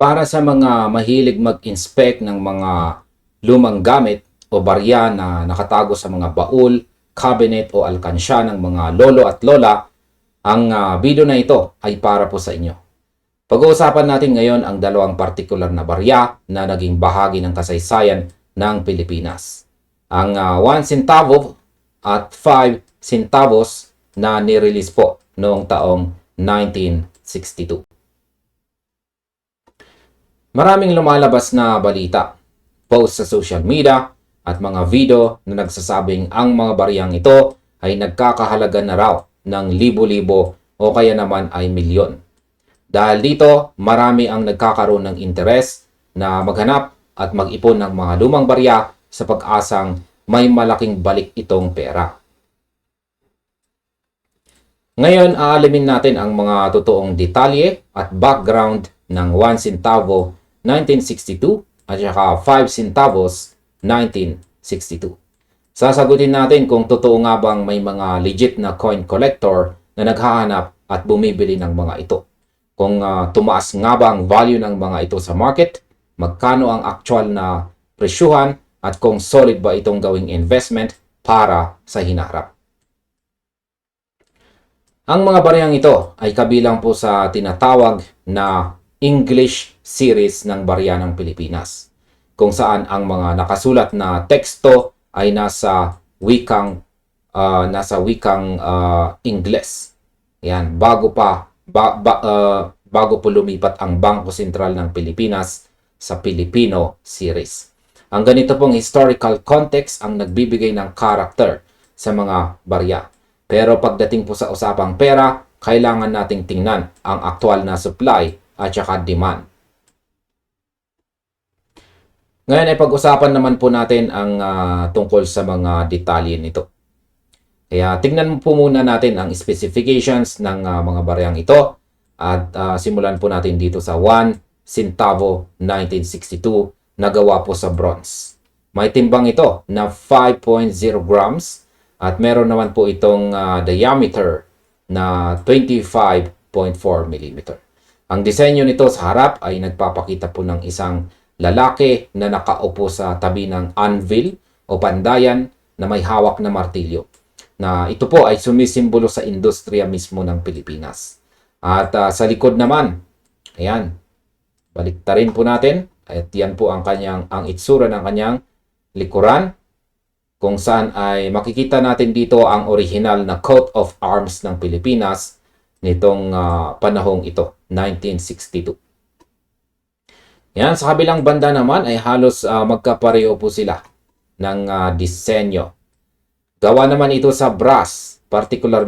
Para sa mga mahilig mag-inspect ng mga lumang gamit o barya na nakatago sa mga baul, cabinet o alkansya ng mga lolo at lola, ang video na ito ay para po sa inyo. Pag-uusapan natin ngayon ang dalawang partikular na barya na naging bahagi ng kasaysayan ng Pilipinas. Ang 1 centavo at 5 centavos na nirelease po noong taong 1962. Maraming lumalabas na balita, post sa social media at mga video na nagsasabing ang mga baryang ito ay nagkakahalaga na raw ng libo-libo o kaya naman ay milyon. Dahil dito, marami ang nagkakaroon ng interes na maghanap at mag-ipon ng mga lumang barya sa pag-asang may malaking balik itong pera. Ngayon, aalimin natin ang mga totoong detalye at background ng 1 centavo 1962 at saka 5 centavos 1962. Sasagutin natin kung totoo nga bang may mga legit na coin collector na naghahanap at bumibili ng mga ito. Kung tumaas nga ba ang value ng mga ito sa market, magkano ang actual na presyuhan at kung solid ba itong gawing investment para sa hinaharap. Ang mga baryang ito ay kabilang po sa tinatawag na English series ng barya ng Pilipinas, kung saan ang mga nakasulat na teksto ay nasa wikang Ingles. Yan, bago po lumipat ang Bangko Sentral ng Pilipinas sa Filipino series. Ang ganito pong historical context ang nagbibigay ng character sa mga barya. Pero pagdating po sa usapang pera, kailangan nating tingnan ang aktual na supply at saka demand. Ngayon ay pag-usapan naman po natin ang tungkol sa mga detalye nito. Kaya tingnan po muna natin ang specifications ng mga baryang ito at simulan po natin dito sa 1 centavo 1962 na gawa po sa bronze. May timbang ito na 5.0 grams at meron naman po itong diameter na 25.4 mm. Ang disenyo nito sa harap ay nagpapakita po ng isang lalaki na nakaupo sa tabi ng anvil o pandayan na may hawak na martilyo. Na ito po ay sumisimbolo sa industriya mismo ng Pilipinas. At sa likod naman, ayan, baliktarin po natin. At yan po ang itsura ng kanyang likuran, kung saan ay makikita natin dito ang original na coat of arms ng Pilipinas nitong panahong ito, 1962. Yan, sa kabilang banda naman ay halos magkapareho po sila ng disenyo. Gawa naman ito sa brass, particular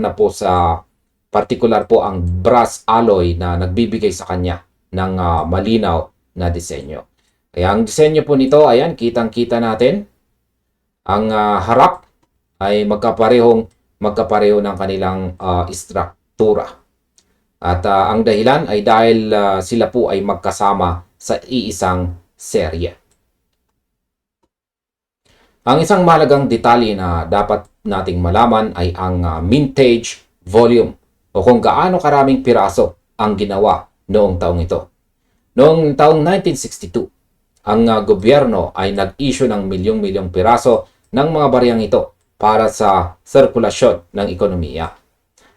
po ang brass alloy na nagbibigay sa kanya ng malinaw na disenyo. Kaya ang disenyo po nito, ayan, kitang-kita natin. Ang harap ay magkapareho ng kanilang struktura. At ang dahilan ay dahil sila po ay magkasama sa iisang serye. Ang isang mahalagang detalye na dapat nating malaman ay ang mintage volume o kung gaano karaming piraso ang ginawa noong taong ito. Noong taong 1962, ang gobyerno ay nag-issue ng milyong-milyong piraso ng mga baryang ito para sa sirkulasyon ng ekonomiya.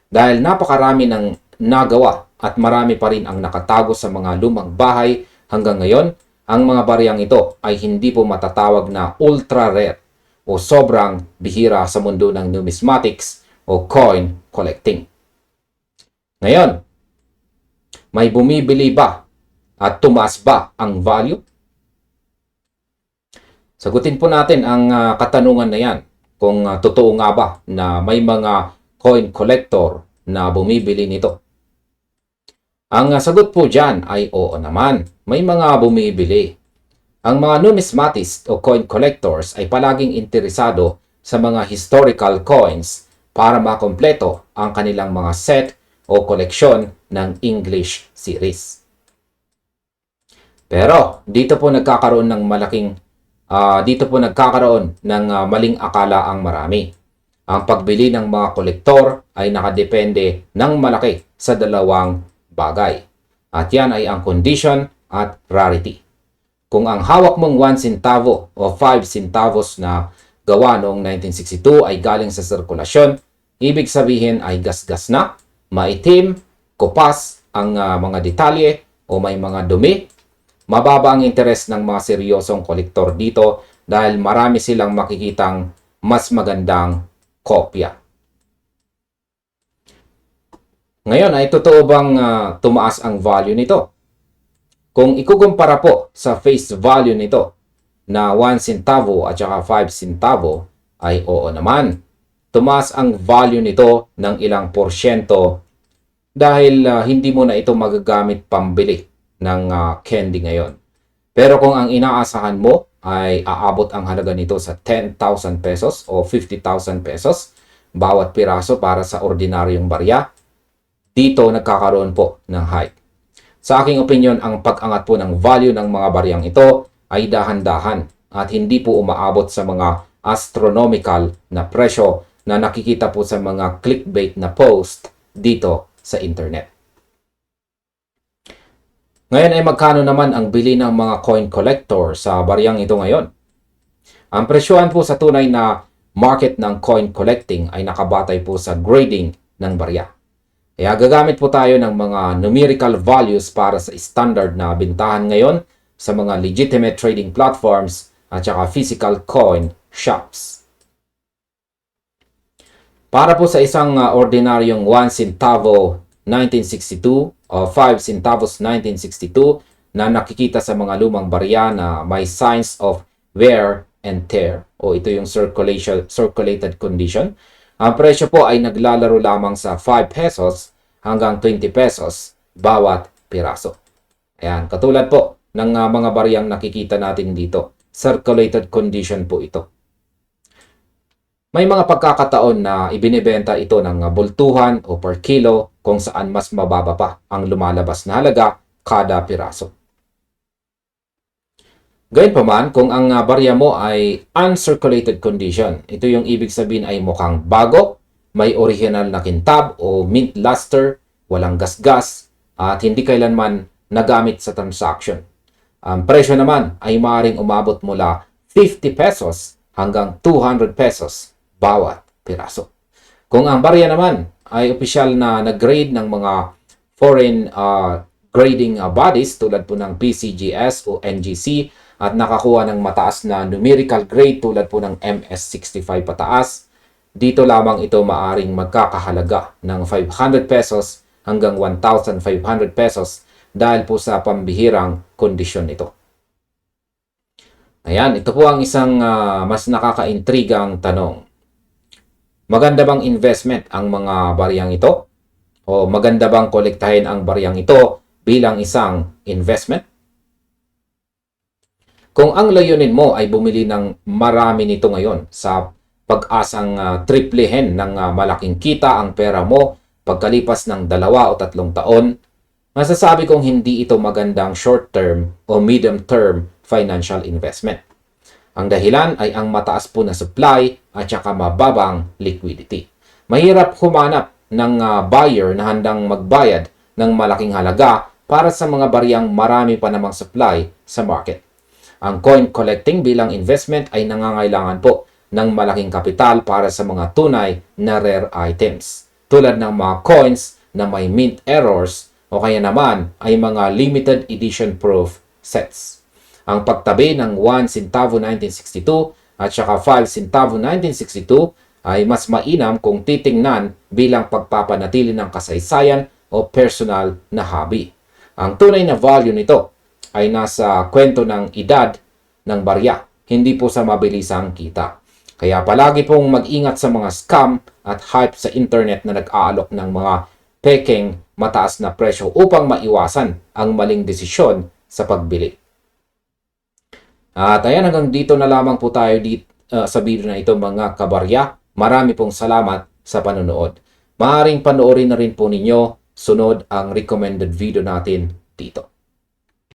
Dahil napakarami ng nagawa at marami pa rin ang nakatago sa mga lumang bahay hanggang ngayon, ang mga baryang ito ay hindi po matatawag na ultra rare o sobrang bihira sa mundo ng numismatics o coin collecting. Ngayon, may bumibili ba at tumaas ba ang value? Sagutin po natin ang katanungan na yan kung totoo nga ba na may mga coin collector na bumibili nito. Ang sagot po dyan ay oo naman, may mga bumibili. Ang mga numismatists o coin collectors ay palaging interesado sa mga historical coins para makompleto ang kanilang mga set o koleksyon ng English series. Pero dito po nagkakaroon ng maling akala ang marami. Ang pagbili ng mga kolektor ay nakadepende ng malaki sa dalawang bagay. At yan ay ang condition at rarity. Kung ang hawak mong 1 centavo o 5 centavos na gawa noong 1962 ay galing sa sirkulasyon, ibig sabihin ay gasgas na, maitim, kupas ang mga detalye o may mga dumi. Mababa ang interes ng mga seryosong kolektor dito dahil marami silang makikitang mas magandang kopya. Ngayon ay totoo bang tumaas ang value nito? Kung ikukumpara po sa face value nito na 1 centavo at saka 5 centavo ay oo naman. Tumaas ang value nito ng ilang porsyento dahil hindi mo na ito magagamit pambili ng candy ngayon. Pero kung ang inaasahan mo ay aabot ang halaga nito sa 10,000 pesos o 50,000 pesos bawat piraso para sa ordinaryong barya, dito nagkakaroon po ng hype. Sa aking opinion, ang pag-angat po ng value ng mga baryang ito ay dahan-dahan at hindi po umaabot sa mga astronomical na presyo na nakikita po sa mga clickbait na post dito sa internet. Ngayon ay magkano naman ang bili ng mga coin collector sa baryang ito ngayon? Ang presyohan po sa tunay na market ng coin collecting ay nakabatay po sa grading ng barya. Kaya gagamit po tayo ng mga numerical values para sa standard na bintahan ngayon sa mga legitimate trading platforms at saka physical coin shops. Para po sa isang ordinaryong 1 centavo 1962 o 5 centavos 1962 na nakikita sa mga lumang barya na may signs of wear and tear o ito yung circulated condition. Ang presyo po ay naglalaro lamang sa 5 pesos hanggang 20 pesos bawat piraso. Ayan, katulad po ng mga baryang nakikita natin dito. Circulated condition po ito. May mga pagkakataon na ibinibenta ito ng bultuhan o per kilo kung saan mas mababa pa ang lumalabas na halaga kada piraso. Gayunpaman, kung ang barya mo ay uncirculated condition, ito yung ibig sabihin ay mukhang bago, may original na kintab o mint luster, walang gasgas, at hindi kailanman nagamit sa transaction. Ang presyo naman ay maaaring umabot mula 50 pesos hanggang 200 pesos bawat piraso. Kung ang barya naman ay opisyal na nag-grade ng mga foreign grading bodies tulad po ng PCGS o NGC at nakakuha ng mataas na numerical grade tulad po ng MS65 pataas, dito lamang ito maaring magkakahalaga ng 500 pesos hanggang 1,500 pesos dahil po sa pambihirang kondisyon nito. Ayan, ito po ang isang mas nakakaintrigang tanong. Maganda bang investment ang mga baryang ito? O maganda bang kolektahin ang baryang ito bilang isang investment? Kung ang layunin mo ay bumili ng marami nito ngayon sa pag-asang triplehin ng malaking kita ang pera mo pagkalipas ng 2 o 3 taon, masasabi kong hindi ito magandang short-term o medium-term financial investment. Ang dahilan ay ang mataas po na supply at saka mababang liquidity. Mahirap humanap ng buyer na handang magbayad ng malaking halaga para sa mga baryang marami pa namang supply sa market. Ang coin collecting bilang investment ay nangangailangan po ng malaking kapital para sa mga tunay na rare items, tulad ng mga coins na may mint errors o kaya naman ay mga limited edition proof sets. Ang pagtabi ng 1 centavo 1962 at saka 5 centavo 1962 ay mas mainam kung titingnan bilang pagpapanatili ng kasaysayan o personal na hobby. Ang tunay na value nito ay nasa kwento ng edad ng barya, hindi po sa mabilisang kita. Kaya palagi pong mag-ingat sa mga scam at hype sa internet na nag-aalok ng mga peking mataas na presyo upang maiwasan ang maling desisyon sa pagbili. At ayan, hanggang dito na lamang po tayo sa video na ito mga kabarya. Marami pong salamat sa panonood. Maaaring panoorin na rin po ninyo sunod ang recommended video natin dito.